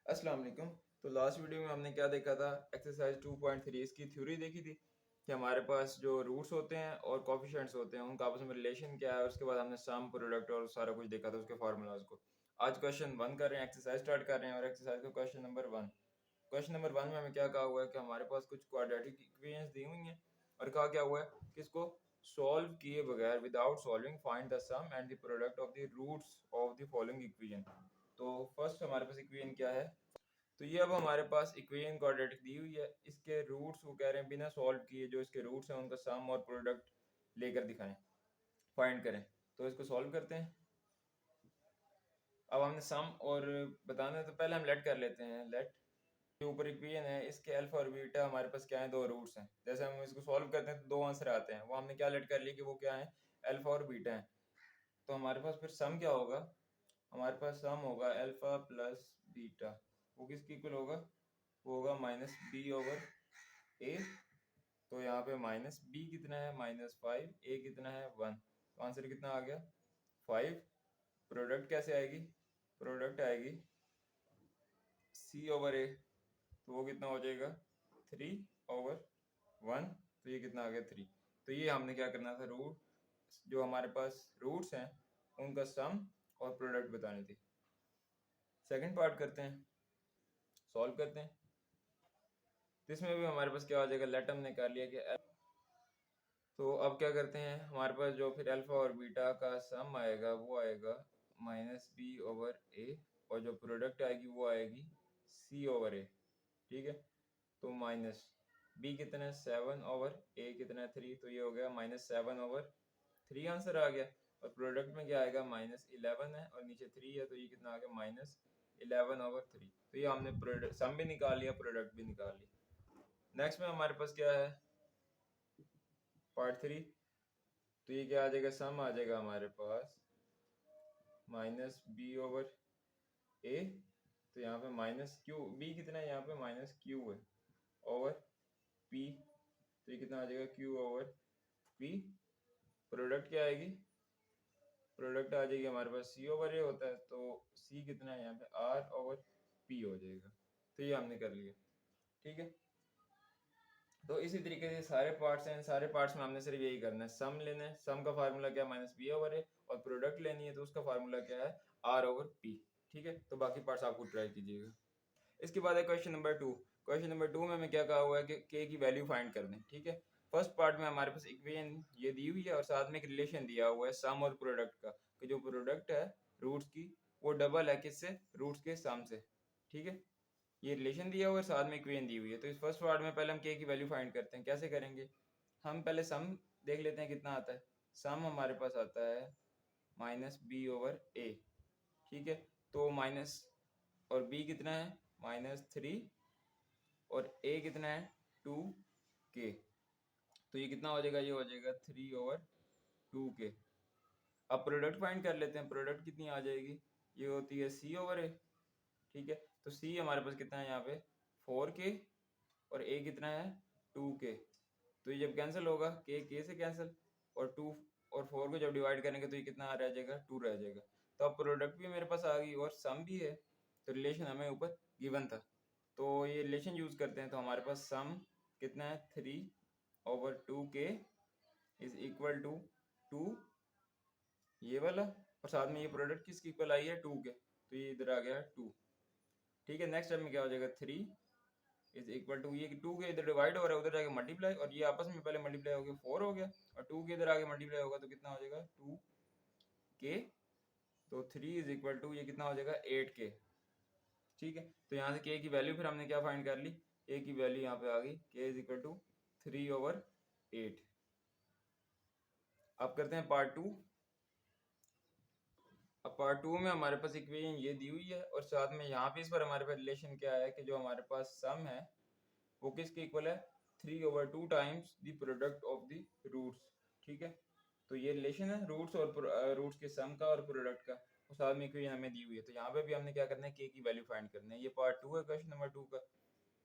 अस्सलाम वालेकुम। तो लास्ट वीडियो में हमने क्या देखा था, एक्सरसाइज 2.3 इसकी थ्योरी देखी थी कि हमारे पास जो रूट्स होते हैं और कोफिशिएंट्स होते हैं उनका आपस में रिलेशन क्या है। उसके बाद हमने सम, प्रोडक्ट और सारा कुछ देखा था, उसके फार्मूलाज को। आज क्वेश्चन 1 कर रहे हैं, एक्सरसाइज स्टार्ट कर रहे हैं और एक्सरसाइज का क्वेश्चन नंबर 1। क्वेश्चन नंबर 1 में हमें क्या कहा हुआ है कि हमारे पास कुछ क्वाड्रेटिक इक्वेशंस दी हुई हैं और कहा क्या हुआ है कि इसको सॉल्व किए बगैर, without solving, find the sum and the product of the roots of the following equation. तो फर्स्ट हमारे पास इक्वेशन क्या है, तो ये अब हमारे पास इक्वेशन क्वाड्रेटिक दी हुई है। इसके रूट्स को कह रहे हैं बिना सॉल्व किए जो इसके रूट्स हैं उनका सम और प्रोडक्ट लेकर दिखाएं, फाइंड करें। तो इसको सॉल्व करते हैं। अब हमने सम और बताना है तो पहले हम लेट कर लेते हैं। लेट के ऊपर इक्वेशन है, इसके अल्फा और बीटा हमारे पास क्या है, दो रूट्स हैं। जैसे हम इसको सॉल्व करते हैं तो दो आंसर आते हैं, वो हमने क्या लेट कर लिया कि वो क्या है, अल्फा और बीटा है। तो हमारे पास फिर सम क्या होगा, हमारे पास सम होगा अल्फा प्लस बीटा। वो किसकी इक्वल होगा, वो होगा माइनस बी ओवर ए। तो यहाँ पे माइनस बी कितना है, -5, ए कितना है 1। तो आंसर कितना आ गया 5। प्रोडक्ट कैसे आएगी, प्रोडक्ट आएगी सी ओवर ए। तो वो कितना हो जाएगा 3/1। तो ये कितना आ गया 3। तो ये हमने क्या करना था, रूट जो हमारे पास रूट्स हैं उनका सम और प्रोडक्ट बतानी थी। सेकंड पार्ट करते हैं, सॉल्व करते हैं। तो इसमें भी हमारे पास क्या हो जाएगा, लेट हमने कर लिया कि तो अब क्या करते हैं, हमारे पास जो फिर अल्फा और बीटा का सम आएगा वो आएगा -b/a, और जो प्रोडक्ट आएगी वो आएगी c/a। ठीक है, तो माइनस बी कितना है 7/a कितना है 3, तो ये हो गया -7/3 आंसर आ गया। और प्रोडक्ट में क्या आएगा -11 है और नीचे 3 है, तो ये कितना आ गया -11/3। तो ये हमने प्रोडक्ट सम भी निकाल लिया, प्रोडक्ट भी निकाल लिया। नेक्स्ट में हमारे पास क्या है, पार्ट 3। तो ये क्या आ जाएगा, सम आ जाएगा हमारे पास -b/a। तो यहाँ पे माइनस क्यू, बी कितना है यहाँ पे -q है, ओवर p। तो ये कितना आ जाएगा q/p। प्रोडक्ट क्या आएगी, प्रोडक्ट आ जाएगी हमारे पास c/a होता है, तो c कितना है यहाँ पे r/p हो जाएगा। तो ये हमने कर लिया। ठीक है, तो इसी तरीके से सारे पार्ट्स हैं, सारे पार्ट्स में हमने सिर्फ यही करना है, सम लेना है, सम का फार्मूला क्या है -b/a, और प्रोडक्ट लेनी है तो उसका फार्मूला क्या है r/p। ठीक है, तो बाकी पार्ट्स आपको ट्राई कीजिएगा। इसके बाद है क्वेश्चन नंबर 2। क्वेश्चन नंबर 2 में हमें क्या कहा हुआ है कि k की वैल्यू फाइंड कर दें। ठीक है, फर्स्ट पार्ट में हमारे पास इक्वेशन ये दी हुई है और साथ में एक रिलेशन दिया हुआ है सम और प्रोडक्ट का, कि जो प्रोडक्ट है रूट्स की वो डबल है किससे, रूट्स के सम से। ठीक है, ये रिलेशन दिया हुआ है, साथ में इक्वेशन दी हुई है। तो इस फर्स्ट पार्ट में पहले हम k की वैल्यू फाइंड करते हैं। कैसे करेंगे, हम पहले सम देख लेते हैं कितना आता है। सम हमारे पास आता है -b/a। ठीक है, तो माइनस और b कितना है -3 और a कितना है 2k। तो ये कितना हो जाएगा, ये हो जाएगा 3/2k। अब प्रोडक्ट फाइंड कर लेते हैं, प्रोडक्ट कितनी आ जाएगी, ये होती है c/a। ठीक है, तो c हमारे पास कितना है यहाँ पे 4k और a कितना है 2k। तो ये जब कैंसिल होगा k से कैंसिल, और 2 और 4 को जब डिवाइड करेंगे तो ये कितना रह जाएगा 2 रह जाएगा। तो अब प्रोडक्ट भी मेरे पास आ गई और सम भी है, तो रिलेशन हमें ऊपर गिवन था, तो ये रिलेशन यूज करते हैं। तो हमारे पास सम कितना है 3/2k इज इक्वल टू 2, ये वाला, और साथ में ये प्रोडक्ट किसकी इक्वल आई है 2 के, तो ये इधर आ गया 2। ठीक है, नेक्स्ट टाइम में क्या हो जाएगा 3 इज इक्वल टू, ये 2 के इधर डिवाइड हो रहा है उधर जाके मल्टीप्लाई, और ये आपस में पहले मल्टीप्लाई हो गया 4 हो गया, और 2 के इधर आगे मल्टीप्लाई होगा तो कितना हो जाएगा 2k। तो 3 इज इक्वल टू ये कितना हो जाएगा 8k। ठीक है, तो यहाँ से k की वैल्यू फिर हमने क्या फाइंड कर ली, a की वैल्यू यहाँ पे आ गई k इज इक्वल टू 3/8। अब करते हैं पार्ट 2। अब पार्ट 2 में हमारे पास इक्वेशन ये दी हुई है और साथ में यहाँ पे इस पर हमारे पास रिलेशन क्या है कि जो हमारे पास सम है वो किसके इक्वल है 3/2 times the product of the roots. ठीक है, तो ये रिलेशन है रूट्स और रूट्स के सम का और प्रोडक्ट का, और साथ में इक्वेशन हमें दी हुई है। तो यहाँ पे भी हमने क्या करना है, k की वैल्यू फाइंड करना है। ये पार्ट 2 है क्वेश्चन नंबर 2 का।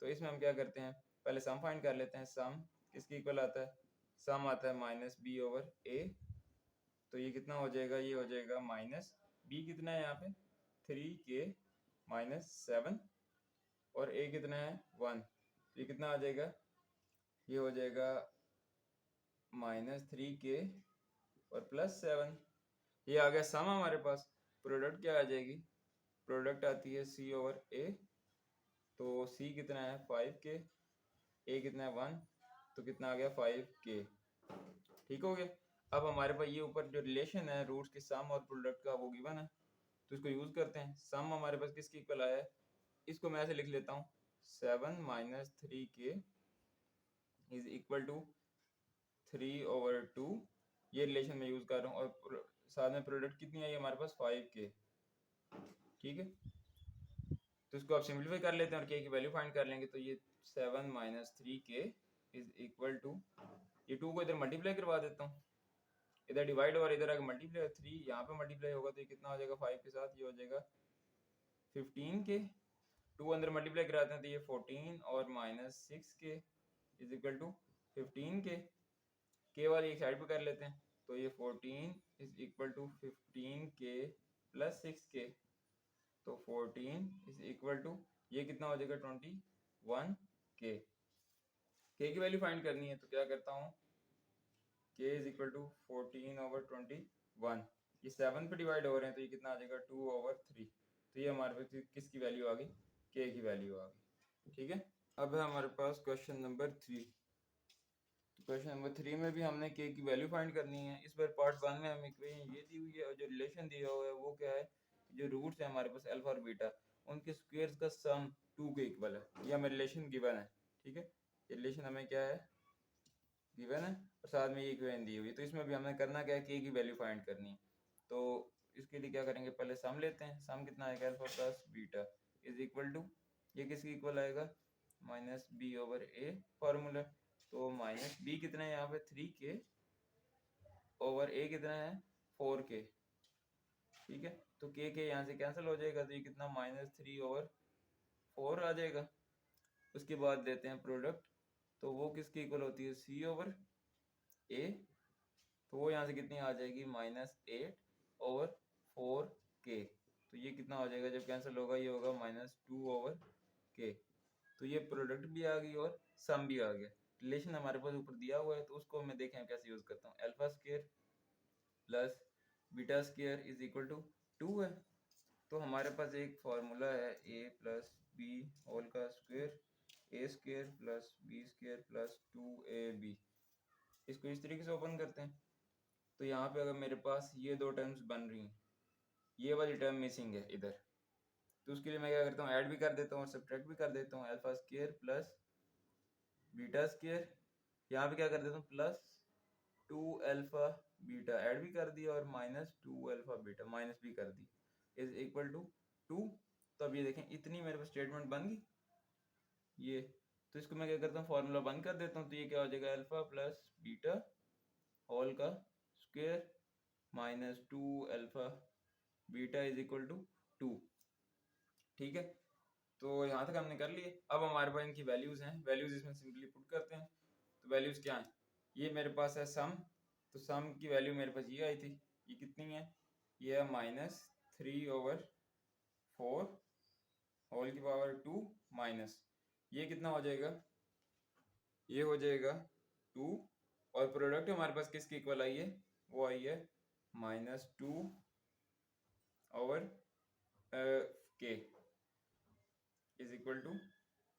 तो इसमें हम क्या करते हैं, पहले सम फाइंड कर लेते हैं। सम किसके इक्वल आता है, सम आता है -b/a। तो ये कितना हो जाएगा, ये हो जाएगा माइनस बी कितना है यहाँ पे 3k -7 और a कितना है 1, तो ये कितना आ जाएगा, ये हो जाएगा -3k और +7। ये आ गया सम हमारे पास। प्रोडक्ट क्या आ जाएगी, प्रोडक्ट आती है c ओवर a, तो c कितना है 5k, a कितना है 1, तो कितना आ गया 5k। ठीक हो गया। अब हमारे पास ये ऊपर जो रिलेशन है रूट्स के सम और प्रोडक्ट का वो गिवन है, तो इसको यूज करते हैं। सम हमारे पास किसके इक्वल आया है, इसको मैं ऐसे लिख लेता हूँ 7 - 3k इज इक्वल टू 3/2। ये रिलेशन में यूज कर रहा हूँ, और साथ में प्रोडक्ट कितनी आई हमारे पास 5k। ठीक है, तो इसको आप सिंप्लीफाई कर लेते हैं और k की वैल्यू फाइंड कर लेंगे, तो ये 7 - 3k इज इक्वल टू, ये 2 को इधर मल्टीप्लाई करवा देता हूँ, इधर डिवाइड और इधर आगे मल्टीप्लाई, 3 यहाँ पे मल्टीप्लाई होगा तो ये कितना हो जाएगा 5 के साथ, ये हो जाएगा 15k। 2 अंदर मल्टीप्लाई कराते हैं तो ये 14 और -6k is equal to 15k। k वाली एक साइड पे कर लेते हैं, तो ये 14 is equal to 15k plus 6k, तो 14 इज इक्वल टू, ये कितना हो जाएगा 21k। k की वैल्यू फाइंड करनी है, तो क्या करता हूँ, k इज इक्वल टू 14/21, ये 7 पे डिवाइड हो रहे हैं तो ये कितना आ जाएगा 2/3। तो ये हमारे पास किसकी वैल्यू आ गई, k की वैल्यू आ गई। ठीक है, अब है हमारे पास क्वेश्चन नंबर 3। क्वेश्चन नंबर 3 में भी हमने k की वैल्यू फाइंड करनी है। इस बार पार्ट 1 में हमें इक्वेशन ये दी हुई है और जो रिलेशन दिया हुआ है वो क्या है, जो रूट्स है हमारे पास अल्फा और बीटा, उनके स्क्वायर्स का सम 2 के इक्वल है। ये हमें रिलेशन गिवन है। ठीक है, ये रिलेशन हमें क्या है, गिवन है, और साथ में ये इक्वेशन दी हुई है। तो इसमें भी हमने करना क्या है, k की वैल्यू फाइंड करनी है। तो इसके लिए क्या करेंगे, पहले सम लेते हैं। सम कितना आएगा, alpha plus beta is equal to, ये किसके इक्वल आएगा, -b/a फॉर्मूला। तो -b कितना है यहाँ पे 3k ओवर a कितना है 4k। ठीक है, तो k यहाँ से कैंसिल हो जाएगा, तो ये कितना -3/4 आ जाएगा। उसके बाद देते हैं प्रोडक्ट, तो वो किसके इक्वल होती है, c ओवर a, तो वो यहाँ से कितनी आ जाएगी -8/4k। तो ये कितना हो जाएगा, जब कैंसिल होगा ये होगा -2/k। तो ये प्रोडक्ट भी आ गई और सम भी आ गया। रिलेशन हमारे पास ऊपर दिया हुआ है, तो उसको मैं देखें कैसे यूज करता हूँ। Alpha square plus beta square is equal to 2 है, तो हमारे पास एक फॉर्मूला है a प्लस बी होल का square, a square plus b square plus 2ab। इसको इस तरीके से ओपन करते हैं, तो यहाँ पे अगर मेरे पास ये दो टर्म्स बन रही हैं, ये वाली टर्म मिसिंग है इधर, तो उसके लिए मैं क्या करता हूँ, ऐड भी कर देता हूँ और सब्ट्रैक्ट भी कर देता हूँ। Alpha square plus beta square, यहाँ पे क्या कर देता हूँ, प्लस 2 अल्फा बीटा ऐड भी कर दिया और -2 अल्फा बीटा माइनस भी कर दी, इज इक्वल टू 2। तो अब ये देखें इतनी मेरे पास स्टेटमेंट बन गई ये। तो इसको मैं क्या करता हूँ, फॉर्मूला बंद कर देता हूँ, तो ये क्या हो जाएगा, अल्फा प्लस बीटा होल का square -2 alpha beta is equal to 2। ठीक है, तो यहाँ तक हमने कर लिए। अब हमारे पास इनकी वैल्यूज हैं, वैल्यूज इसमें सिंपली पुट करते हैं। तो वैल्यूज क्या हैं, ये मेरे पास है सम, तो सम की वैल्यू मेरे पास ये आई थी, ये कितनी है, ये है -3/4 होल की पावर 2 माइनस, ये कितना हो जाएगा, ये हो जाएगा 2, और प्रोडक्ट हमारे पास किसके इक्वल आई है, वो आई है -2/k इज इक्वल टू,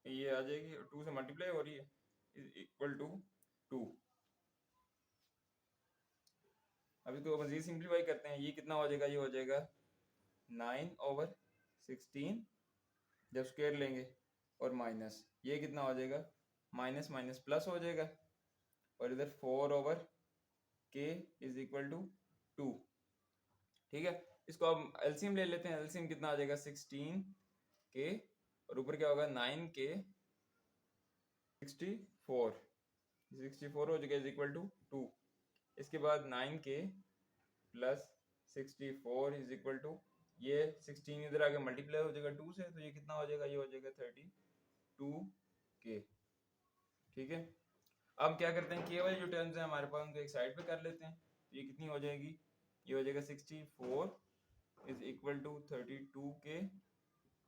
ये आ जाएगी 2 से मल्टीप्लाई हो रही है, इज इक्वल टू 2। अब इसको मजीद सिंप्लीफाई करते हैं, ये कितना हो जाएगा, ये हो जाएगा 9/16 जब स्क्वायर लेंगे, और माइनस ये कितना हो जाएगा, माइनस माइनस प्लस हो जाएगा, और इधर 4/k इज इक्वल टू 2। ठीक है, इसको अब एलसीएम ले लेते हैं। एलसीएम कितना आ जाएगा 16k, और ऊपर क्या होगा 9k 64 हो जाएगा इज इक्वल टू 2। इसके बाद 9k plus 64 is equal to, ये 16 इधर आके मल्टीप्लाई हो जाएगा 2 से, तो ये कितना हो जाएगा, ये हो जाएगा 32k। ठीक है, अब क्या करते हैं, के वाली जो टर्म्स हैं हमारे पास उनको एक साइड पे कर लेते हैं, तो ये कितनी हो जाएगी, ये हो जाएगा 64 is equal to 32k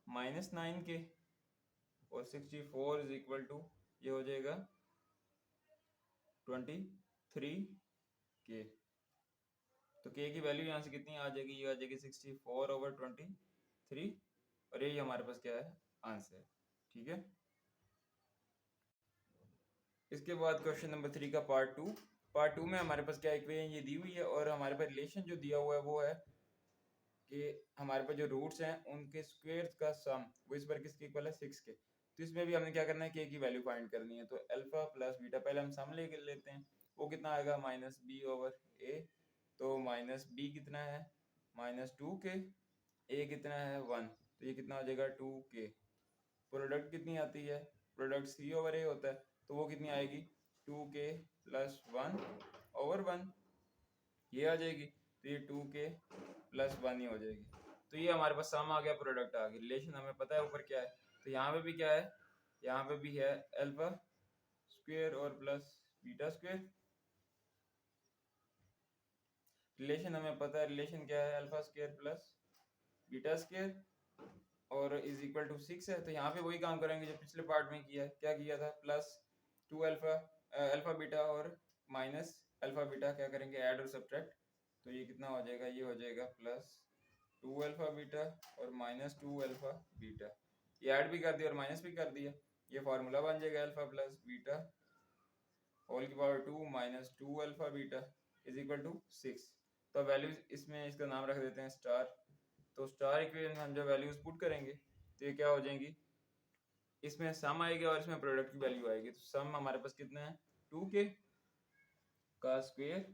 -9k। और 64 इज इक्वल टू ये हो जाएगा 23 के। तो के की वैल्यू यहाँ से कितनी आ जाएगी, ये आ जाएगी 64/23 और यही हमारे पास क्या है आंसर। ठीक है, इसके बाद क्वेश्चन नंबर 3 का पार्ट 2 में हमारे पास क्या इक्वेशन ये दी हुई है और हमारे पास रिलेशन जो दिया हुआ है वो है कि हमारे पास जो रूट्स हैं उनके स्क्वायर्स का सम वो इस पर किसके इक्वल है 6 के। तो इसमें भी हमने क्या करना है के की वैल्यू फाइंड करनी है। तो अल्फा प्लस बीटा पहले हम सम ले लेते हैं, वो कितना आएगा -b/a। तो -b कितना है -2k, a कितना है 1, तो ये कितना हो जाएगा 2k। प्रोडक्ट कितनी आती है, प्रोडक्ट c/a होता है, तो वो कितनी आएगी 2k + 1/1 ये आ जाएगी। तो ये 2k + 1 ही हो जाएगी। तो ये हमारे पास सम आ गया, प्रोडक्ट आ गई, रिलेशन हमें पता है ऊपर क्या है। तो यहाँ पे भी क्या है, यहाँ पे भी है अल्फा स्क्वायर और प्लस बीटा स्क्वायर। रिलेशन हमें पता है, रिलेशन क्या है alpha square plus beta square और इज इक्वल टू 6 है। तो यहाँ पे वही काम करेंगे जो पिछले पार्ट में किया है। क्या किया था, +2 अल्फा बीटा और माइनस अल्फा बीटा क्या करेंगे ऐड और सब्ट्रैक्ट। तो ये कितना हो जाएगा, ये हो जाएगा +2 अल्फा बीटा और -2 अल्फा बीटा, ये ऐड भी कर दिया और माइनस भी कर दिया। ये फार्मूला बन जाएगा अल्फा प्लस बीटा होल की power 2 -2 alpha beta is equal to 6। तो वैल्यूज इसमें इसका नाम रख देते हैं स्टार। तो स्टार इक्वेशन में हम जब वैल्यूज पुट करेंगे तो ये क्या हो जाएंगी, इसमें सम आएगा और इसमें प्रोडक्ट की वैल्यू आएगी। तो सम हमारे पास कितना है 2k का स्क्वायर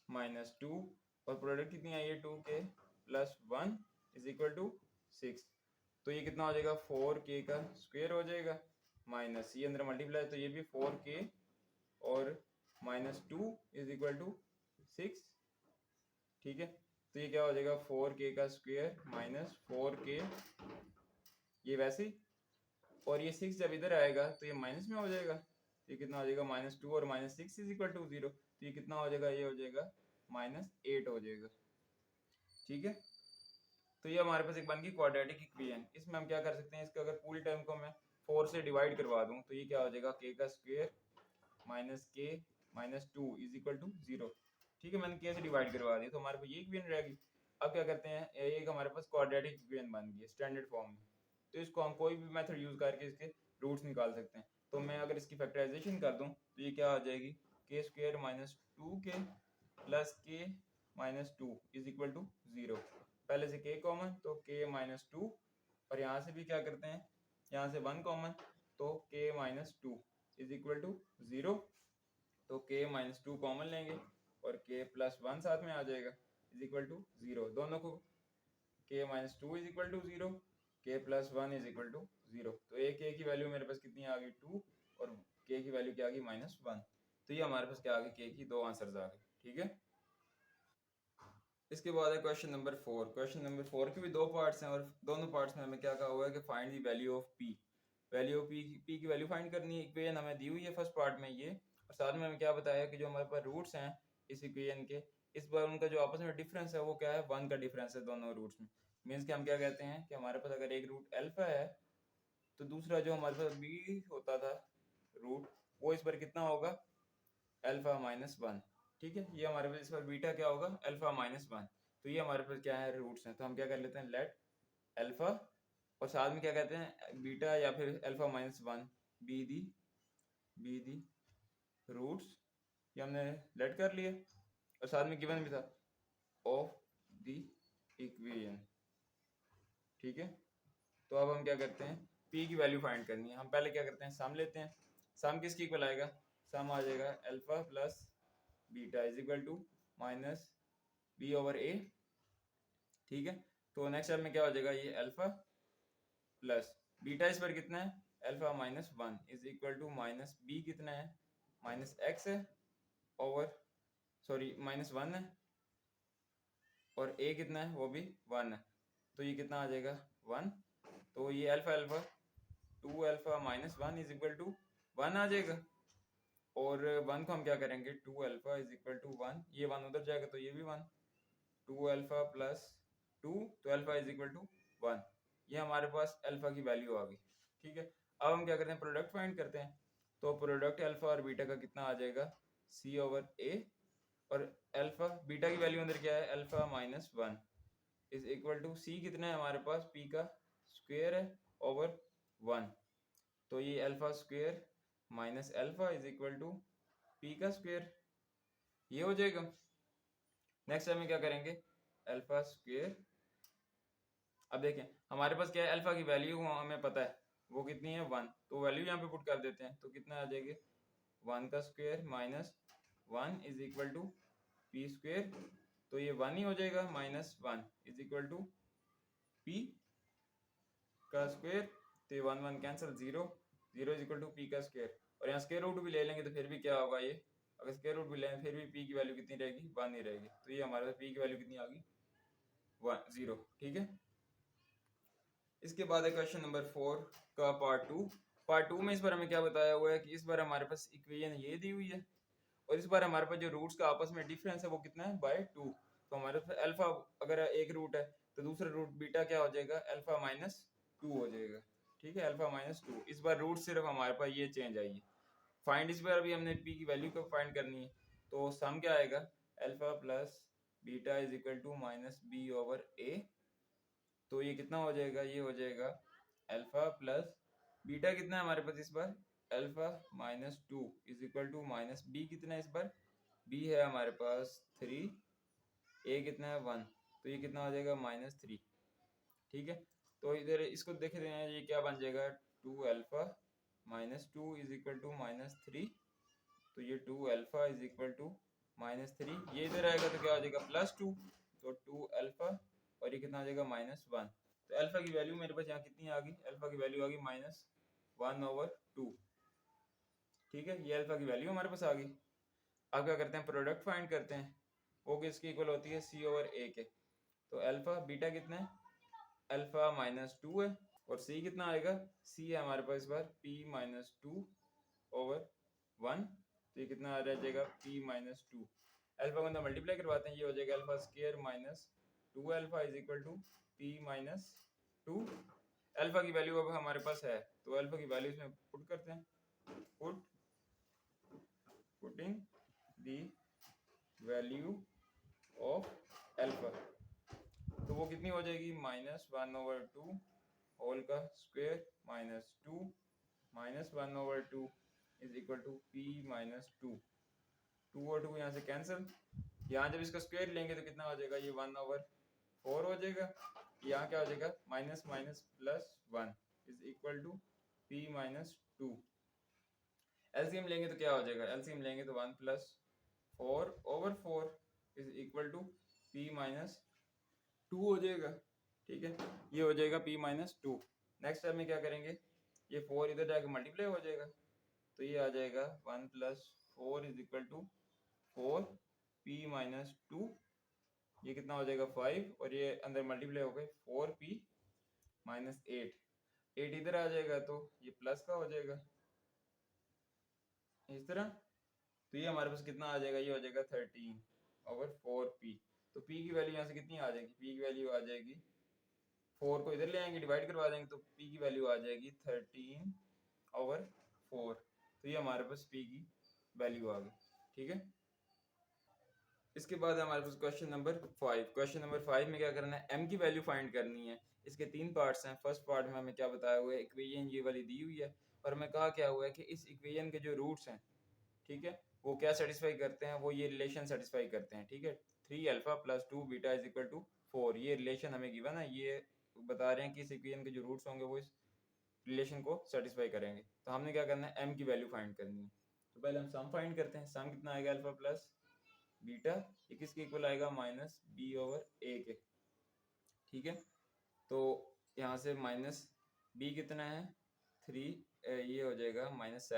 -2 और प्रोडक्ट कितनी आई है 2k + 1 इज इक्वल टू 6। तो ये कितना हो जाएगा 4k का स्क्वायर हो जाएगा माइनस ये अंदर मल्टीप्लाई, तो ये भी 4k और -2 इज इक्वल टू 6। ठीक है, तो ये क्या हो जाएगा 4k का स्क्वायर -4k ये वैसे ही, और ये 6 जब इधर आएगा तो ये माइनस में हो जाएगा। तो ये कितना हो जाएगा -2 और -6 इज इक्वल टू 0। तो ये कितना हो जाएगा, ये हो जाएगा -8 हो जाएगा। ठीक है, तो ये हमारे पास एक बन गई क्वाड्रेटिक इक्वेशन। इसमें हम क्या कर सकते हैं, इसका अगर पूरी टर्म को मैं 4 से डिवाइड करवा दूं तो ये क्या हो जाएगा k का square -k - 2 is equal to 0। ठीक है, मैंने k से डिवाइड करवा दी तो हमारे पास ये इक्वेशन रहेगी। अब क्या करते हैं, एक हमारे पास क्वाड्रेटिक इक्वेशन बन गई है स्टैंडर्ड फॉर्म में। तो इसको हम कोई भी मेथड यूज करके इसके रूट्स निकाल सकते हैं। तो मैं अगर इसकी फैक्टराइजेशन कर दूं तो ये क्या आ जाएगी k square -2k + k - 2 is equal to 0। पहले से k कॉमन तो k - 2 और यहाँ से भी क्या करते हैं, यहाँ से 1 कॉमन तो k - 2 इज इक्वल टू 0। तो k - 2 कॉमन लेंगे और k + 1 साथ में आ जाएगा इज इक्वल टू 0। दोनों को k - 2 is equal to 0, k + 1 is equal to 0। तो एक k की वैल्यू मेरे पास कितनी आ गई 2 और k की वैल्यू क्या आ गई -1। तो ये हमारे पास क्या आ गई, k की दो आंसर्स आ गए। ठीक है, इसके बाद है क्वेश्चन नंबर 4। क्वेश्चन नंबर 4 के भी दो पार्ट्स हैं और दोनों पार्ट्स में हमें क्या कहा हुआ है कि find the value of p। Value of p की वैल्यू फाइंड करनी है। इक्वेशन हमें दी हुई है फर्स्ट पार्ट में ये, और साथ में हमें क्या बताया कि जो हमारे पास रूट्स हैं इस इक्वेशन के, इस बार उनका जो आपस में डिफरेंस है वो क्या है 1 का डिफरेंस है दोनों रूट्स में। मीन्स कि हम क्या कहते हैं कि हमारे पास अगर एक रूट अल्फा है तो दूसरा जो हमारे पास b होता था रूट वो इस पर कितना होगा अल्फा -1। ठीक है, ये हमारे पास इस पर बीटा क्या होगा अल्फा -1। तो ये हमारे पास क्या है रूट्स हैं। तो हम क्या कर लेते हैं लेट अल्फा और साथ में क्या कहते हैं बीटा या फिर अल्फा -1 बी दी रूट्स, ये हमने लेट कर लिया और साथ में गिवन भी था ऑफ द इक्वेशन। ठीक है, तो अब हम क्या करते हैं p की वैल्यू फाइंड करनी है। हम पहले क्या करते हैं सम लेते हैं। सम किसकी इक्वल आएगा, सम आ जाएगा alpha plus beta is equal to -b/a। ठीक है, तो नेक्स्ट स्टेप में क्या हो जाएगा, ये अल्फा प्लस बीटा इस पर कितना है alpha -1 is equal to -b कितना है -x है ओवर सॉरी -1 है और a कितना है वो भी 1 है। तो ये कितना आ जाएगा 1। तो ये alpha alpha 2 alpha -1 is equal to 1 आ जाएगा और 1 को हम क्या करेंगे 2 अल्फा इज इक्वल टू 1, ये 1 उधर जाएगा तो ये भी 1। 2 अल्फा प्लस 2 तो अल्फा इज इक्वल टू 1, ये हमारे पास अल्फा की वैल्यू आ गई। ठीक है, अब हम क्या करते हैं, प्रोडक्ट फाइंड करते हैं। तो प्रोडक्ट अल्फा और बीटा का कितना आ जाएगा, सी ओवर ए, और अल्फा बीटा की वैल्यू अंदर क्या है, alpha minus one is equal to C कितना है हमारे पास, पी का स्क्वेयर है ओवर वन। तो ये alpha square minus alpha is equal to P का स्क्वेयर, ये हो जाएगा। नेक्स्ट हमें क्या करेंगे, अल्फा स्क्वेयर, अब देखें हमारे पास क्या है, अल्फा की वैल्यू हमें पता है वो कितनी है, वन, तो वैल्यू यहाँ पे पुट कर देते हैं, तो कितना आ जाएगी, वन का square minus one is equal to p square, तो ये वन ही हो जाएगा, minus one is equal to P का स्क्वेयर, तो ये one one cancel, zero, zero is equal to P का स्क्वेयर, और यहाँ स्क्वेयर रूट भी ले लेंगे तो फिर भी क्या होगा, ये अगर स्क्वेयर रूट भी लें फिर भी पी की वैल्यू कितनी रहेगी, वन ही रहेगी, तो ये हमारे पास पी की वैल्यू कितनी आ गई, वन, जीरो। ठीक है, इसके बाद है क्वेश्चन नंबर 4 का पार्ट 2। पार्ट 2 में इस बार हमें क्या बताया हुआ है कि इस बार हमारे पास इक्वेशन ये दी हुई है, और इस बार हमारे पास जो रूट्स का आपस में डिफरेंस है वो कितना है, बाय 2। तो हमारे पास अल्फा अगर एक रूट है तो दूसरा रूट बीटा क्या हो जाएगा, अल्फा माइनस 2 हो जाएगा। ठीक है, अल्फा माइनस 2, इस बार रूट सिर्फ हमारे पास ये चेंज आई है। फाइंड, इस बार अभी हमने पी की वैल्यू को फाइंड करनी है, तो सम क्या आएगा, alpha plus beta is equal to minus B over A, तो ये कितना हो जाएगा, ये हो जाएगा अल्फा प्लस बीटा कितना है हमारे पास इस बार, alpha minus 2 is equal to minus B कितना है इस बार, बी है हमारे पास 3, ए कितना है 1, तो ये कितना हो जाएगा माइनस 3। ठीक है, तो इधर इसको देख रहे हैं, ये क्या बन जाएगा, 2 alpha minus 2 is equal to minus 3, तो ये 2 alpha is equal to minus 3, ये इधर आएगा तो क्या हो जाएगा प्लस 2, तो 2 अल्फा, और ये कितना आ जाएगा माइनस 1। तो अल्फा की वैल्यू मेरे पास यहाँ कितनी आ गई, अल्फा की वैल्यू आ गई माइनस 1 ओवर 2। ठीक है, ये अल्फा की वैल्यू हमारे पास आ गई। अब क्या करते हैं, प्रोडक्ट फाइंड करते हैं, वो किसकी इक्वल होती है, सी ओवर ए के। तो अल्फा बीटा कितना है, अल्फा माइनस 2 है, और सी कितना आएगा, सी है हमारे पास इस बार पी माइनस 2 ओवर 1, तो ये कितना आ जाएगा पी माइनस 2। अल्फा को अंदर मल्टीप्लाई करवाते हैं, ये हो जाएगा alpha square minus 2 alpha is equal to p minus 2। Alpha की वैल्यू अब हमारे पास है, तो अल्फा की वैल्यू इसमें पुट करते हैं, putting the value of alpha, तो वो कितनी हो जाएगी, माइनस 1 ओवर 2 होल का square minus 2 minus 1 over 2 is equal to p minus 2, 2 और 2 यहाँ से कैंसिल, यहाँ जब इसका स्क्वायर लेंगे तो कितना हो जाएगा, ये 1 ओवर 4 हो जाएगा, यहाँ क्या हो जाएगा minus minus plus 1 is equal to p minus 2। LCM लेंगे तो क्या हो जाएगा, एलसीएम लेंगे तो 1 plus 4 over 4 is equal to p minus 2 हो जाएगा। ठीक है, ये हो जाएगा p माइनस 2। नेक्स्ट टाइम में क्या करेंगे, ये 4 इधर जाकर मल्टीप्लाई हो जाएगा, तो ये आ जाएगा 1 plus 4 is equal to 4 p minus 2, ये कितना हो जाएगा 5, और ये अंदर मल्टीप्लाई हो गए 4p माइनस 8, 8 इधर आ जाएगा तो ये प्लस का हो जाएगा इस तरह, तो ये हमारे पास कितना आ जाएगा, ये हो जाएगा 13 ओवर 4p। तो p की वैल्यू यहाँ से कितनी आ जाएगी, p की वैल्यू आ जाएगी, 4 को इधर ले आएंगे डिवाइड करवा देंगे तो p की वैल्यू आ जाएगी 13 ओवर 4, तो ये हमारे पास p की वैल्यू आ गई। ठीक है, इसके बाद हमारे पास क्वेश्चन नंबर 5। क्वेश्चन नंबर 5 में क्या करना है, m की वैल्यू फाइंड करनी है। इसके 3 पार्ट्स हैं। फर्स्ट पार्ट में हमें क्या बताया हुआ है, इक्वेशन ये वाली दी हुई है, और हमें कहा क्या हुआ है कि इस इक्वेशन के जो रूट्स हैं, ठीक है, वो क्या सेटिस्फाई करते हैं, वो ये रिलेशन सेटिस्फाई करते हैं। ठीक है, 3 alpha plus 2 beta is equal to 4, ये रिलेशन हमें गिवन है, ये बता रहे हैं कि इस इक्वेशन के जो रूट्स होंगे वो इस रिलेशन को सेटिस्फाई करेंगे। तो हमने क्या करना है, m की वैल्यू फाइंड करनी है। तो पहले हम सम फाइंड करते हैं, सम कितना आएगा, अल्फा प्लस बीटा, ये किसके इक्वल आएगा, माइनस बी ओवर ए के। ठीक है, तो यहाँ से माइनस बी कितना है 3, ये हो जाएगा माइनस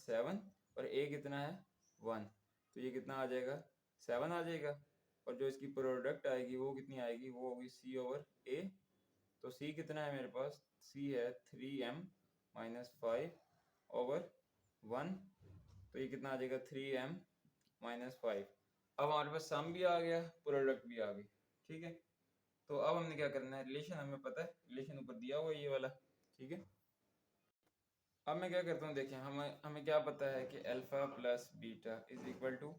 7, और a कितना है 1, तो ये कितना आ जाएगा 7 आ जाएगा, और जो इसकी प्रोडक्ट आएगी वो कितनी आएगी, वो होगी c ओवर a। तो c कितना है मेरे पास, c है 3m माइनस 5 ओवर 1, तो ये कितना आ जाएगा 3m माइनस 5। अब हमारे पास सम भी आ गया, प्रोडक्ट भी आ गई। ठीक है, तो अब हमने क्या करना है, रिलेशन हमें पता है, रिलेशन ऊपर दिया हुआ है ये वाला, ठीक है। अब मैं क्या करता हूँ, देखें हमें हमें क्या पता है कि alpha plus beta is equal to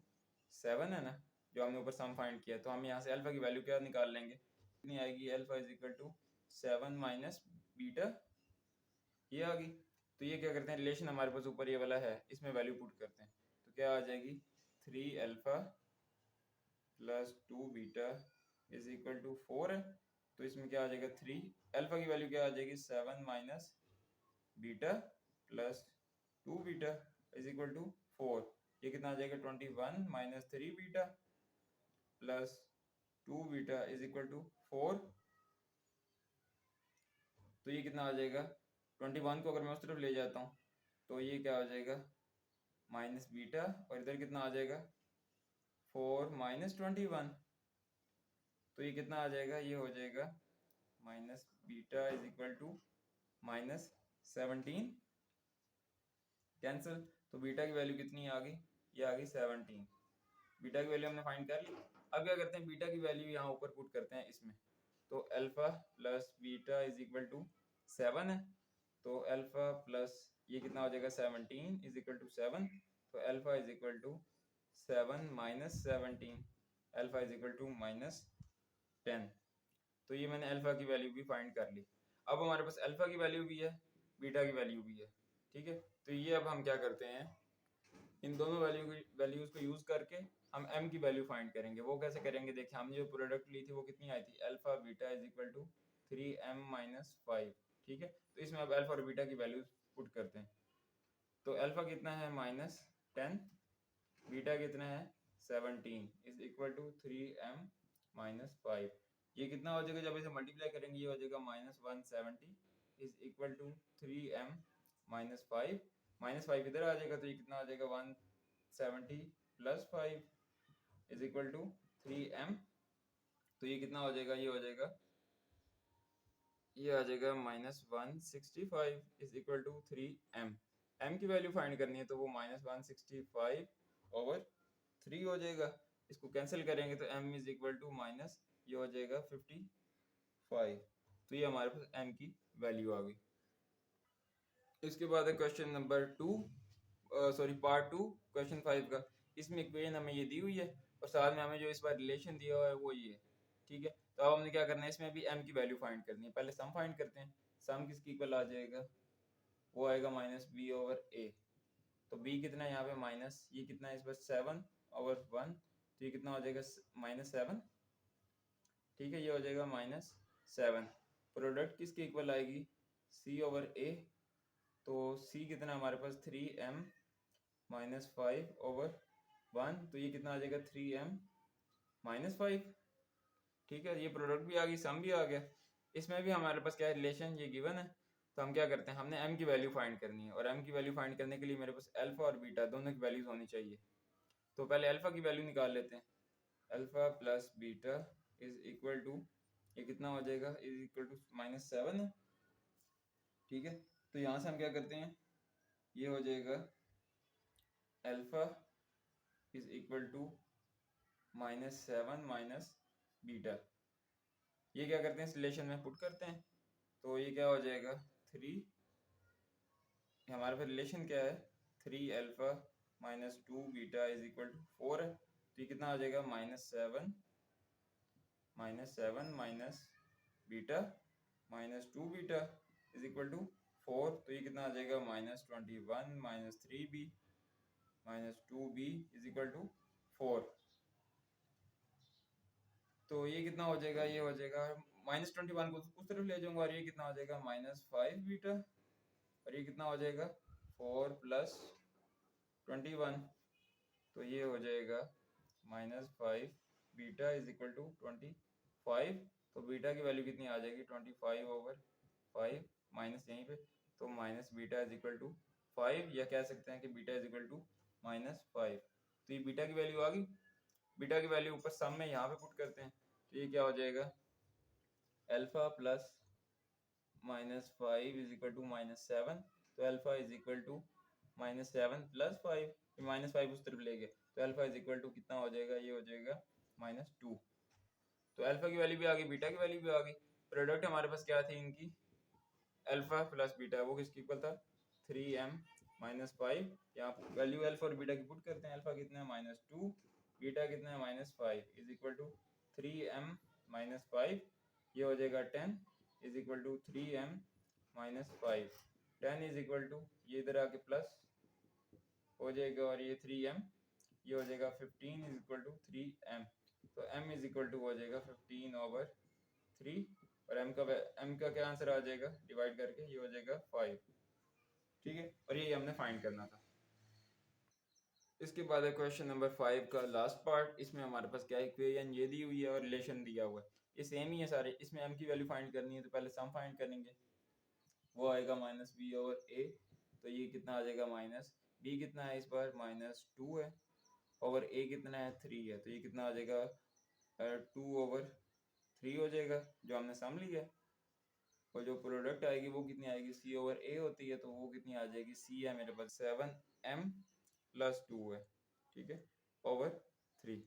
7 है ना, जो हमने ऊपर सम फाइंड किया। तो हम यहाँ से अल्फा की वैल्यू क्या निकाल लेंगे, कितनी आएगी, alpha is equal to 7 minus beta, ये आ गई। तो ये क्या करते हैं, रिलेशन हमारे पास ऊपर ये वाला है, इसमें वैल्यू पुट करते हैं। तो क्या आ जाएगी, 3 alpha plus 2 beta is equal to 4 है। तो इसमें क्या आ जाएगा, 3 अल्फा की वैल्यू क्या आ जाएगी, 7 minus beta plus 2 beta is equal to 4। ये कितना आ जाएगा, 21 minus 3 beta plus 2 beta is equal to 4। तो ये कितना आ जाएगा, 21 को अगर मैं उस तरफ ले जाता हूँ तो ये क्या हो जाएगा, माइनस बीटा, और इधर कितना आ जाएगा, 4 माइनस 21। तो ये कितना आ जाएगा, ये हो जाएगा minus beta is equal to minus 17, cancel. तो बीटा की वैल्यू कितनी आ गई, ये आ गई 17। बीटा की वैल्यू हमने फाइंड कर ली। अब क्या करते हैं, बीटा की वैल्यू यहाँ ऊपर पुट करते हैं इसमें। तो alpha plus beta is equal to 7 है। तो अल्फा प्लस ये कितना हो जाएगा, 17 इज इक्वल टू 7। तो alpha is equal to 7 minus 17, alpha is equal to minus 10। तो ये मैंने अल्फा की वैल्यू भी फाइंड कर ली। अब हमारे पास अल्फा की वैल्यू भी है, बीटा की वैल्यू भी है, ठीक है। तो ये अब हम क्या करते हैं, इन दोनों वैल्यूज को यूज करके हम m की वैल्यू फाइंड करेंगे। वो कैसे करेंगे, देखिए हमने जो प्रोडक्ट ली थी वो कितनी आई थी, alpha beta is equal to 3m minus 5, ठीक है। तो इसमें अब अल्फा और बीटा की वैल्यू पुट करते हैं। तो अल्फा कितना है, माइनस 10, बीटा कितना है, 17 is equal to 3m minus 5। ये कितना हो जाएगा, जब इसे मल्टीप्लाई करेंगे ये हो जाएगा minus 170 is equal to 3m minus 5। Minus 5 इधर आ जाएगा, तो ये कितना आ जाएगा, 170 plus 5 is equal to 3m। तो ये कितना हो जाएगा, ये हो जाएगा, ये आ जाएगा minus 165 is equal to 3m। m की वैल्यू फाइंड करनी है, तो वो माइनस 165 ओवर 3 हो जाएगा। इसको कैंसिल करेंगे तो m is equal to minus, ये हो जाएगा 55। तो ये हमारे पास m की वैल्यू आ गई। इसके बाद है question number 2, sorry part 2 question 5 का। इसमें इक्वेशन हमें ये दी हुई है और साथ में हमें जो इस बार रिलेशन दिया हुआ है वो ये है, ठीक है। तो अब हमने क्या करना है, इसमें भी m की वैल्यू फाइंड करनी है। पहले सम फाइंड करते हैं। सम किसकी इक्वल आ जाएगा, वो आएगा माइनस बी ओवर ए। तो b कितना है यहाँ पे, माइनस, ये कितना है इस बार 7 ओवर 1। तो ये कितना हो जाएगा, माइनस 7, ठीक है। ये हो जाएगा माइनस 7। प्रोडक्ट किसकी इक्वल आएगी, c ओवर a। तो c कितना हमारे पास, 3m माइनस 5 ओवर 1। तो ये कितना आ जाएगा, 3m माइनस 5, ठीक है। ये प्रोडक्ट भी आ गई, सम भी आ गया। इसमें भी हमारे पास क्या है, रिलेशन ये गिवन है। तो हम क्या करते हैं, हमने m की वैल्यू फाइंड करनी है, और m की वैल्यू फाइंड करने के लिए मेरे पास अल्फा और बीटा दोनों की वैल्यूज होनी चाहिए। तो पहले अल्फा की वैल्यू निकाल लेते हैं। Alpha plus beta is equal to, ये कितना हो जाएगा, इज इक्वल टू माइनस 7 है, ठीक है। तो यहाँ से हम क्या करते हैं, ये हो जाएगा alpha is equal to minus 7 minus beta. ये क्या करते हैं, इस रिलेशन में पुट करते हैं। तो ये क्या हो जाएगा, 3, हमारे पास रिलेशन क्या है, 3 alpha minus 2 beta is equal to 4 है। तो ये कितना आ जाएगा, minus 7 minus beta minus 2 beta is equal to 4। तो ये कितना आ जाएगा, minus 21 minus 3b minus 2b is equal to 4। तो ये कितना हो जाएगा, ये हो जाएगा माइनस 21 को उस तरफ ले जाऊंगा, और ये कितना हो जाएगा, माइनस 5 बीटा, और ये कितना हो जाएगा, 4 प्लस 21। तो ये हो जाएगा minus 5 beta is equal to 25। तो बीटा की वैल्यू कितनी आ जाएगी, 25 ओवर 5 माइनस यहीं पे। तो minus beta is equal to 5, या कह सकते हैं कि beta is equal to minus 5। तो ये बीटा की वैल्यू आ गई। बीटा की वैल्यू ऊपर सम में यहाँ पे पुट करते हैं। तो ये क्या हो जाएगा, alpha plus minus 5 is equal to minus 7। तो alpha is equal to minus 7 plus 5, minus 5 उस तरफ ले गए। तो अल्फा इज इक्वल टू कितना हो जाएगा, ये हो जाएगा माइनस 2। तो अल्फा की वैल्यू भी आ गई, बीटा की वैल्यू भी आ गई। प्रोडक्ट हमारे पास क्या थी इनकी, अल्फा प्लस बीटा वो किसकी इक्वल था 3m माइनस 5। यहाँ वैल्यू अल्फा और बीटा की पुट करते हैं। अल्फा कितना है -2, बीटा कितना है -5 is equal to 3m minus 5, ये हो जाएगा 10 is equal to 3m minus 5। 10 is equal to ये इधर आके प्लस हो जाएगा और ये 3m ये हो जाएगा 15 इज इक्वल टू 3m। तो m इज इक्वल टू हो जाएगा 15/3 और m का क्या आंसर आ जाएगा डिवाइड करके ये हो जाएगा 5। ठीक है, और ये हमने फाइंड करना था। इसके बाद है क्वेश्चन नंबर 5 का लास्ट पार्ट। इसमें हमारे पास क्या इक्वेशन ये दी हुई है और रिलेशन दिया हुआ है, ये सेम ही है सारे। इसमें m की वैल्यू फाइंड करनी है तो पहले सम फाइंड करेंगे, वो आएगा -b/a। तो ये कितना आ जाएगा b कितना है इस बार -2 है ओवर a कितना है 3 है, तो ये कितना आ जाएगा 2/3 हो जाएगा जो हमने सम लिया है। और जो प्रोडक्ट आएगी वो कितनी आएगी c/a होती है, तो वो कितनी आ जाएगी c है मेरे पास 7m + 2 है, ठीक है, ओवर 3।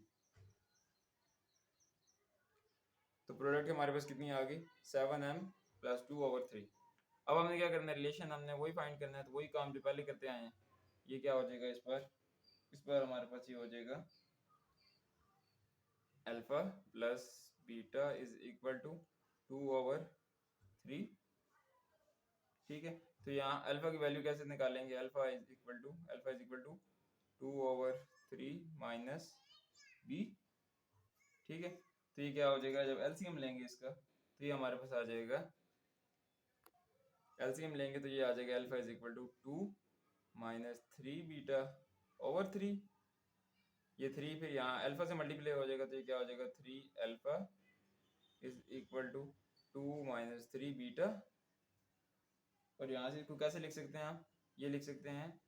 तो प्रोडक्ट हमारे पास कितनी आ गई 7m + 2 ओवर 3। अब हमने क्या करना है, रिलेशन हमने वही फाइंड करना है, तो वही काम जो पहले करते आए हैं। ये क्या हो जाएगा इस पर हमारे पास ये हो जाएगा alpha plus beta is equal to 2/3। ठीक है, तो यहाँ अल्फा की वैल्यू कैसे निकालेंगे, alpha is equal to 2/3 minus b. ठीक है, तो ये क्या हो जाएगा जब एलसीएम लेंगे इसका, तो ये हमारे पास आ जाएगा, एलसीएम लेंगे तो ये आ जाएगा alpha is equal to 2 minus 3 beta over 3। ये 3 फिर यहाँ अल्फा से मल्टीप्लाई हो जाएगा, तो ये क्या हो जाएगा 3 alpha is equal to 2 minus 3 beta. और यहाँ से इसको कैसे लिख सकते हैं आप, ये लिख सकते हैं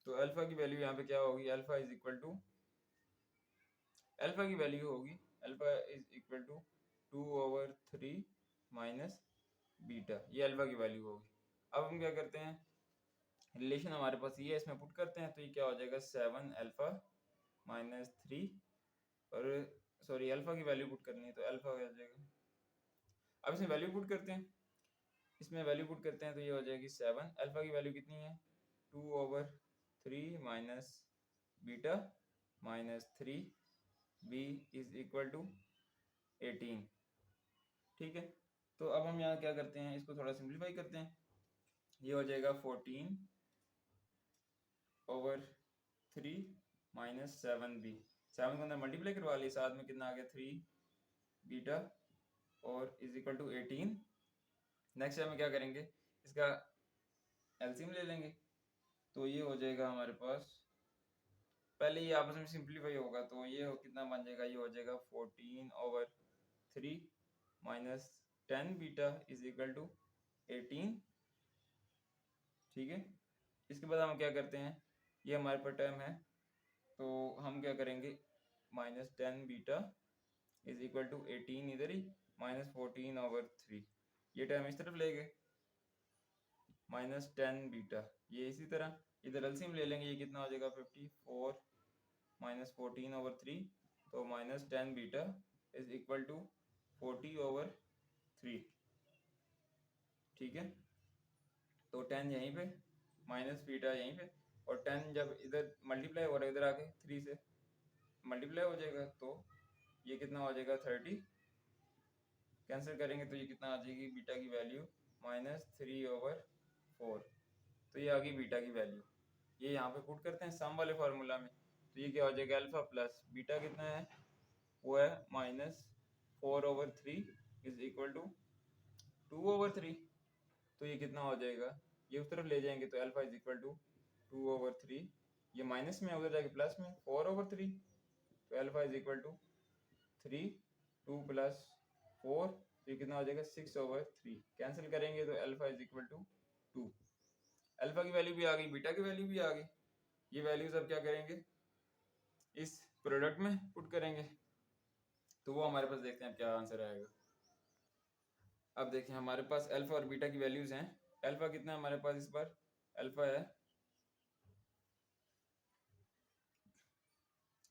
तो अल्फा की वैल्यू यहाँ पे क्या होगी, alpha is equal to alpha की वैल्यू होगी alpha is equal to 2/3 minus beta, ये अल्फा की वैल्यू होगी। अब हम क्या करते हैं, रिलेशन हमारे पास ये है, इसमें पुट करते हैं, तो ये क्या हो जाएगा 7 अल्फा माइनस 3 और सॉरी अल्फा की वैल्यू पुट करनी है तो अल्फा हो जाएगा। अब इसमें वैल्यू पुट करते हैं, इसमें वैल्यू पुट करते हैं तो ये हो जाएगी 7, अल्फा की वैल्यू कितनी है 2/3 minus beta minus 3 b is equal to 18। ठीक है, तो अब हम यहाँ क्या करते हैं, इसको थोड़ा सिंप्लीफाई करते हैं। ये हो जाएगा 14/3 माइनस 7b। 7 को अंदर मल्टीप्लाई करवा लिया, साथ में कितना आ गया 3 बीटा और इज इक्वल टू 18। नेक्स्ट हम क्या करेंगे, इसका एलसीएम ले लेंगे, तो ये हो जाएगा हमारे पास, पहले ये आपस में सिंप्लीफाई होगा, तो ये कितना बन जाएगा, ये हो जाएगा 14/3 minus 10 beta is equal to 18। ठीक है, इसके बाद हम क्या करते हैं, ये हमारे पास टर्म है, तो हम क्या करेंगे -10 बीटा इज इक्वल टू 18 इधर ही -14/3, ये टर्म इस तरफ ले गए -10 बीटा, ये इसी तरह इधर एलसीएम ले लेंगे, ये कितना हो जाएगा 54 -14/3, तो -10 बीटा इज इक्वल टू 40/3। ठीक है, तो 10 यहीं पे माइनस बीटा यहीं पे, और 10 जब इधर मल्टीप्लाई हो रहा है इधर आके 3 से मल्टीप्लाई हो जाएगा, तो ये कितना हो जाएगा 30, कैंसिल करेंगे तो ये कितना आ जाएगी बीटा की वैल्यू -3/4। तो ये आ गई बीटा की वैल्यू, ये यहाँ पे पुट करते हैं सम वाले फार्मूला में, तो ये क्या हो जाएगा अल्फा प्लस बीटा कितना है वो है -4/3 इज इक्वल टू 2/3। तो ये कितना हो जाएगा, ये उस तरफ ले जाएंगे तो अल्फा इज इक्वल टू 2/3, ये माइनस में उधर जाके प्लस में 4/3, तो अल्फा इज इक्वल टू 3 2 + 4 तो ये कितना हो जाएगा 6/3। कैंसिल करेंगे तो alpha is equal to 2। Alpha की वैल्यू भी आ गई, बीटा की वैल्यू भी आ गई। ये वैल्यूज अब क्या करेंगे, इस प्रोडक्ट में पुट करेंगे, तो वो हमारे पास देखते हैं क्या आंसर आएगा। अब देखें हमारे पास अल्फा और बीटा की वैल्यूज हैं। अल्फा कितना है हमारे पास इस बार, अल्फा है,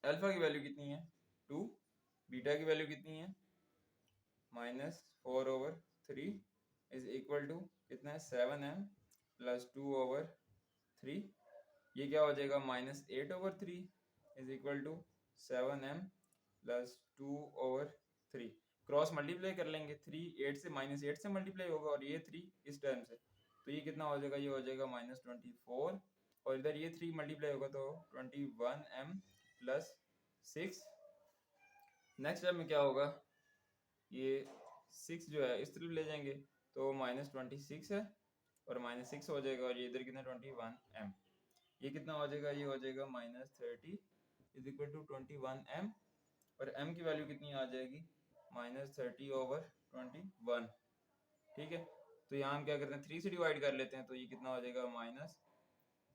अल्फा की वैल्यू कितनी है 2, बीटा की वैल्यू कितनी है -4/3 इज इक्वल टू कितना है 7m प्लस 2/3। ये क्या हो जाएगा -8/3 is equal to 7m plus 2/3। Cross multiply कर लेंगे, 3 8 से -8 से मल्टीप्लाई होगा और ये 3 इस टर्म से, तो ये कितना हो जाएगा, ये हो जाएगा -24 और इधर ये 3 मल्टीप्लाई होगा तो 21m प्लस 6। नेक्स्ट टर्म में क्या होगा, ये 6 जो है इस तरफ ले जाएंगे तो -26 है और -6 हो जाएगा और ये इधर कितना 21m। ये कितना हो जाएगा, ये हो जाएगा -30 इज इक्वल टू 21m और m की वैल्यू कितनी आ जाएगी -30/21। ठीक है, तो यहाँ हम क्या करते हैं 3 से डिवाइड कर लेते हैं तो ये कितना हो जाएगा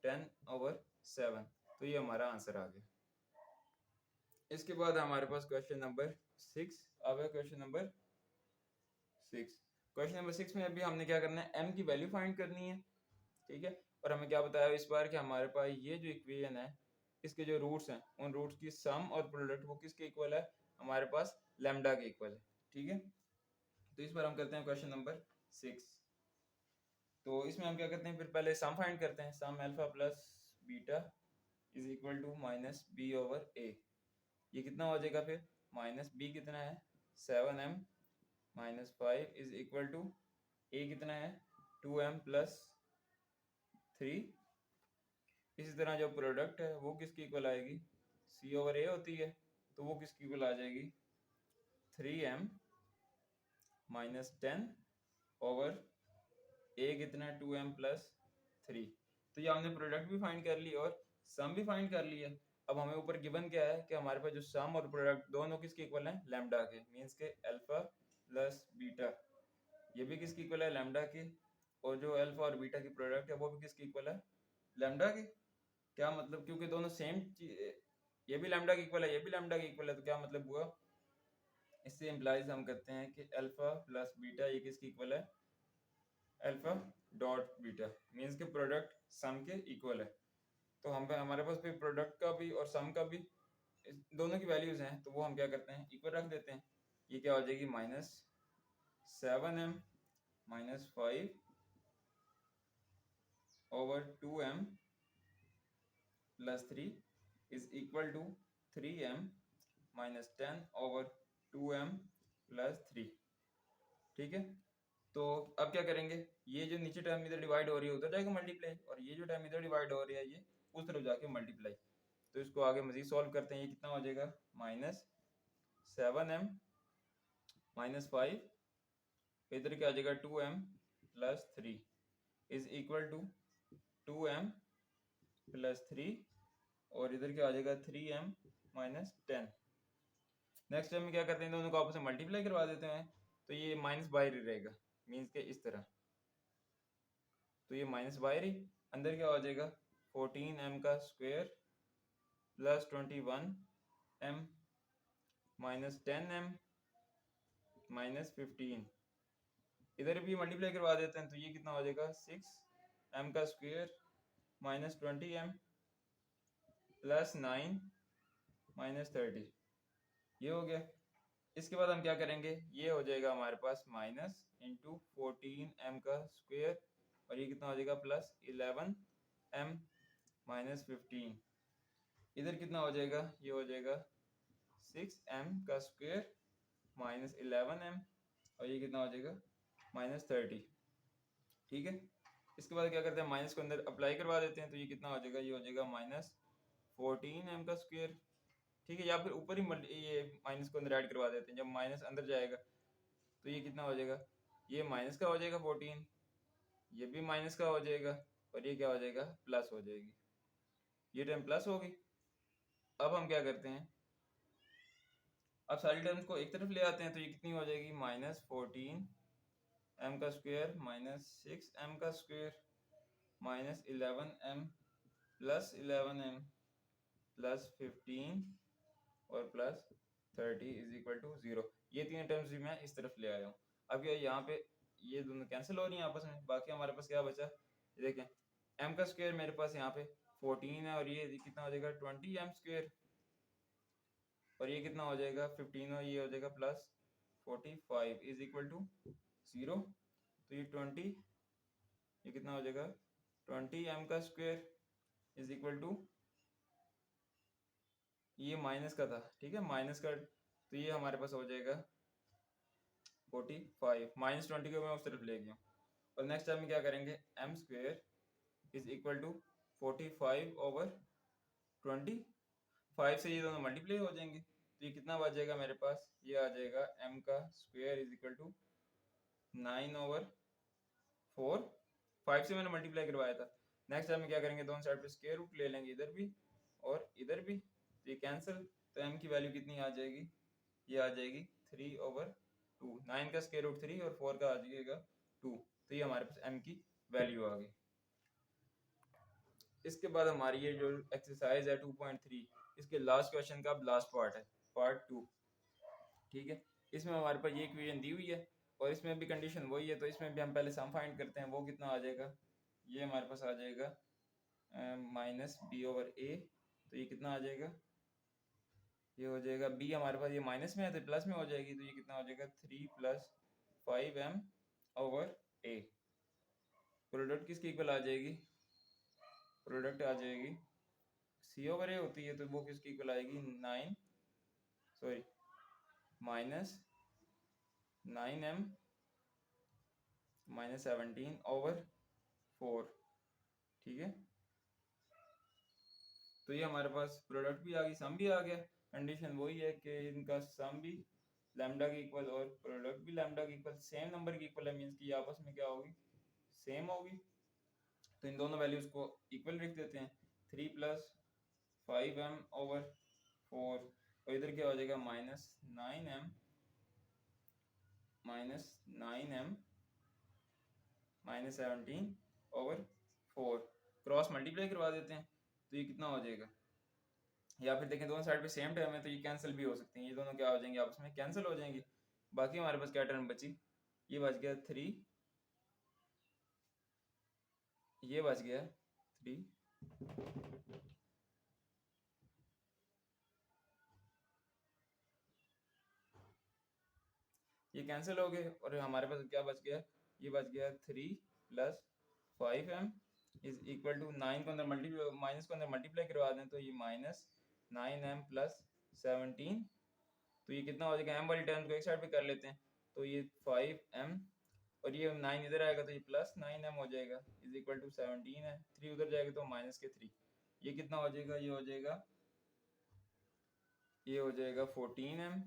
-10/7। तो ये हमारा आंसर आ गया। इसके बाद हमारे पास क्वेश्चन नंबर 6 अब है। क्वेश्चन नंबर 6 में अभी हमने क्या करना है, m की वैल्यू फाइंड करनी है। ठीक है, और हमें क्या बताया इस बार कि हमारे पास ये जो इक्वेशन है इसके जो रूट्स हैं उन रूट्स की सम और प्रोडक्ट वो किसके इक्वल है, हमारे पास लैम्डा के इक्वल है। ठीक है, तो इस बार हम करते हैं क्वेश्चन नंबर 6। तो इसमें हम क्या करते हैं, फिर पहले सम फाइंड करते हैं। Sum alpha plus beta is equal to -b/a। ये कितना हो जाएगा फिर, -b कितना है 7m -5 is equal to a कितना है 2m प्लस 3। इसी तरह जो प्रोडक्ट है वो किसकी इक्वल आएगी, c/a होती है, तो वो किसकी इक्वल आ जाएगी 3m -10 ओवर a कितना है 2m प्लस 3। तो ये हमने प्रोडक्ट भी फाइंड कर ली और सम भी फाइंड कर लिया। अब हमें ऊपर गिवन क्या है कि हमारे पास जो सम और प्रोडक्ट दोनों किसके इक्वल हैं, लैम्डा के, मींस के अल्फा प्लस बीटा ये भी किसकी इक्वल है, लैम्डा के, और जो अल्फा और बीटा की प्रोडक्ट है वो भी किसकी इक्वल है, लैम्डा के। क्या मतलब, क्योंकि दोनों सेम ये भी लैम्डा की इक्वल है, ये भी लैम्डा की इक्वल है, तो क्या मतलब हुआ, इससे इम्प्लाइज हम करते हैं कि अल्फा प्लस बीटा ये किसकी इक्वल है, अल्फा डॉट बीटा, मींस के प्रोडक्ट सम के इक्वल है। तो हम हमारे पास भी प्रोडक्ट का भी और सम का भी दोनों की वैल्यूज हैं, तो वो हम क्या करते हैं इक्वल रख देते हैं। ये क्या हो जाएगी -7m -5 over 2m plus 3 is equal to 3m -10 over 2m plus 3। ठीक है, तो अब क्या करेंगे, ये जो नीचे टर्म इधर डिवाइड हो रही है उधर जाएगा मल्टीप्लाई, और ये जो टर्म इधर डिवाइड हो रही है ये उस तरफ जाके मल्टीप्लाई। तो इसको आगे मजीद सॉल्व करते हैं। ये कितना हो जाएगा -7m -5 इधर क्या आ जाएगा 2m plus 3 is equal to 2m plus 3 और इधर क्या आ जाएगा 3m -10। नेक्स्ट टाइम में क्या करते हैं, दोनों को आपस में मल्टीप्लाई करवा देते हैं, तो ये माइनस बाहर ही रहेगा, मीन्स के इस तरह, तो ये माइनस बाहर ही, अंदर क्या हो जाएगा 14m का स्क्वायर प्लस 21m -10m -15। इधर भी मल्टीप्लाई करवा देते हैं, तो ये कितना हो जाएगा 6m का स्क्वायर -20m प्लस 9 -30। ये हो गया। इसके बाद हम क्या करेंगे, ये हो जाएगा हमारे पास माइनस इंटू 14m का स्क्वायर और ये कितना हो जाएगा प्लस 11m -15। इधर कितना हो जाएगा, ये हो जाएगा 6m का स्क्वायर -11m और ये कितना हो जाएगा -30। ठीक है, इसके बाद क्या करते हैं, माइनस को अंदर अप्लाई करवा देते हैं, तो ये कितना हो जाएगा, ये हो जाएगा -14m का स्क्वायर। ठीक है, या फिर ऊपर ही ये माइनस को अंदर ऐड करवा देते हैं, जब माइनस अंदर जाएगा तो ये कितना हो जाएगा, ये माइनस का हो जाएगा 14, ये भी माइनस का हो जाएगा और ये क्या हो जाएगा प्लस हो जाएगी, ये टर्म प्लस होगी। अब हम क्या करते हैं, अब सारी टर्म्स को एक तरफ ले आते हैं तो ये कितनी हो जाएगी, -14 m का स्क्वायर -6 m का square -11 m plus 11 m plus 15 और प्लस 30 इज इक्वल टू 0। ये तीन टर्म्स भी मैं इस तरफ ले आया हूँ। अब ये यहाँ पे ये दोनों कैंसिल हो रही हैं आपस में, बाकी हमारे पास क्या बचा, ये देखें m का स्क्वायर मेरे पास यहाँ पे 14 है और ये कितना हो जाएगा 20 m स्क्वायर, और ये कितना हो जाएगा 15 और ये हो जाएगा प्लस 45 इज इक्वल टू 0। तो ये 20, ये कितना हो जाएगा 20 m का स्क्वायर इज इक्वल टू, ये माइनस का था, ठीक है माइनस का, तो ये हमारे पास हो जाएगा 45, -20 को मैं उस तरफ ले गया। और नेक्स्ट टाइम क्या करेंगे, m square is equal to 45 over 25 से ये दोनों मल्टीप्लाई हो जाएंगे, तो ये कितना बच जाएगा मेरे पास, ये आ जाएगा m का square is equal to 9 over 4, 5 से मैंने मल्टीप्लाई करवाया था। नेक्स्ट टाइम क्या करेंगे, दोनों साइड पे स्क्वायर रूट ले लेंगे, इधर भी और इधर भी, तो ये कैंसिल, तो m की वैल्यू कितनी आ जाएगी, ये आ जाएगी 3 ओवर 2, 9 का स्क्वायर रूट 3 और 4 का आ जाएगा 2, तो ये हमारे पास m की वैल्यू आ गई। इसके बाद हमारी ये जो एक्सरसाइज है 2.3, इसके लास्ट क्वेश्चन का लास्ट पार्ट है, पार्ट 2, ठीक है। इसमें हमारे पास ये इक्वेशन दी हुई है और इसमें भी कंडीशन वही है, तो इसमें भी हम पहले सम फाइंड करते हैं, वो कितना आ जाएगा, ये हमारे पास आ जाएगा -b/a, तो ये कितना आ जाएगा, ये हो जाएगा b हमारे पास ये माइनस में है तो प्लस में हो जाएगी, तो ये कितना हो जाएगा 3 + 5m/a। प्रोडक्ट किसकी इक्वल आ जाएगी, प्रोडक्ट आ जाएगी c/a होती है, तो वो किसकी इक्वल आएगी -9m -17/4, ठीक है। तो ये हमारे पास प्रोडक्ट भी आ गई, सम भी आ गया। कंडीशन वही है कि इनका सम भी लैम्डा के इक्वल और प्रोडक्ट भी लैम्डा के इक्वल, सेम नंबर के इक्वल है, मींस कि आपस में क्या होगी, सेम होगी। तो इन दोनों वैल्यूज को इक्वल रख देते हैं, 3 + 5m/4 और इधर क्या हो जाएगा -9m -17/4, क्रॉस मल्टीप्लाई करवा देते हैं, तो ये कितना हो जाएगा, या फिर देखें दोनों साइड पे सेम टर्म है तो ये कैंसिल भी हो सकते हैं, ये दोनों क्या हो जाएंगे आपस में कैंसिल हो जाएंगे। बाकी हमारे पास क्या टर्म बची, ये बच गया 3, ये बच गया 3, ये कैंसिल हो गए और हमारे पास क्या बच गया, ये बच गया 3 + 5m इज इक्वल टू 9 को अंदर मल्टीप्लाई, माइनस को अंदर मल्टीप्लाई करवा दें तो ये -9m + 17, तो ये कितना हो जाएगा, m वाली टर्म को एक साइड पे कर लेते हैं, तो ये 5m और ये 9 इधर आएगा तो ये +9m हो जाएगा इज इक्वल टू 17 है, 3 उधर जाएगा तो -3, ये कितना हो जाएगा, ये हो जाएगा 14m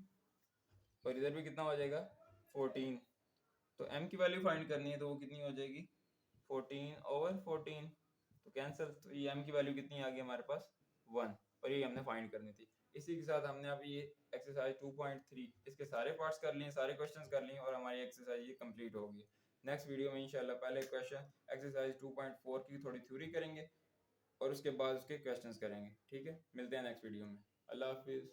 और इधर भी कितना हो जाएगा 14। तो m की वैल्यू फाइंड करनी है तो वो कितनी हो जाएगी 14/14, तो कैंसिल, तो ये m की वैल्यू कितनी आ गई हमारे पास 1, और ये हमने फाइंड करनी थी। इसी के साथ हमने अभी ये एक्सरसाइज 2.3 इसके सारे पार्ट्स कर लिए, सारे क्वेश्चंस कर लिए और हमारी एक्सरसाइज ये कंप्लीट हो गई। नेक्स्ट वीडियो में इंशाल्लाह पहले क्वेश्चन एक्सरसाइज 2.4 की थोड़ी थ्योरी करेंगे और उसके बाद उसके क्वेश्चंस करेंगे, ठीक है। मिलते हैं नेक्स्ट वीडियो में, अल्लाह हाफिज़।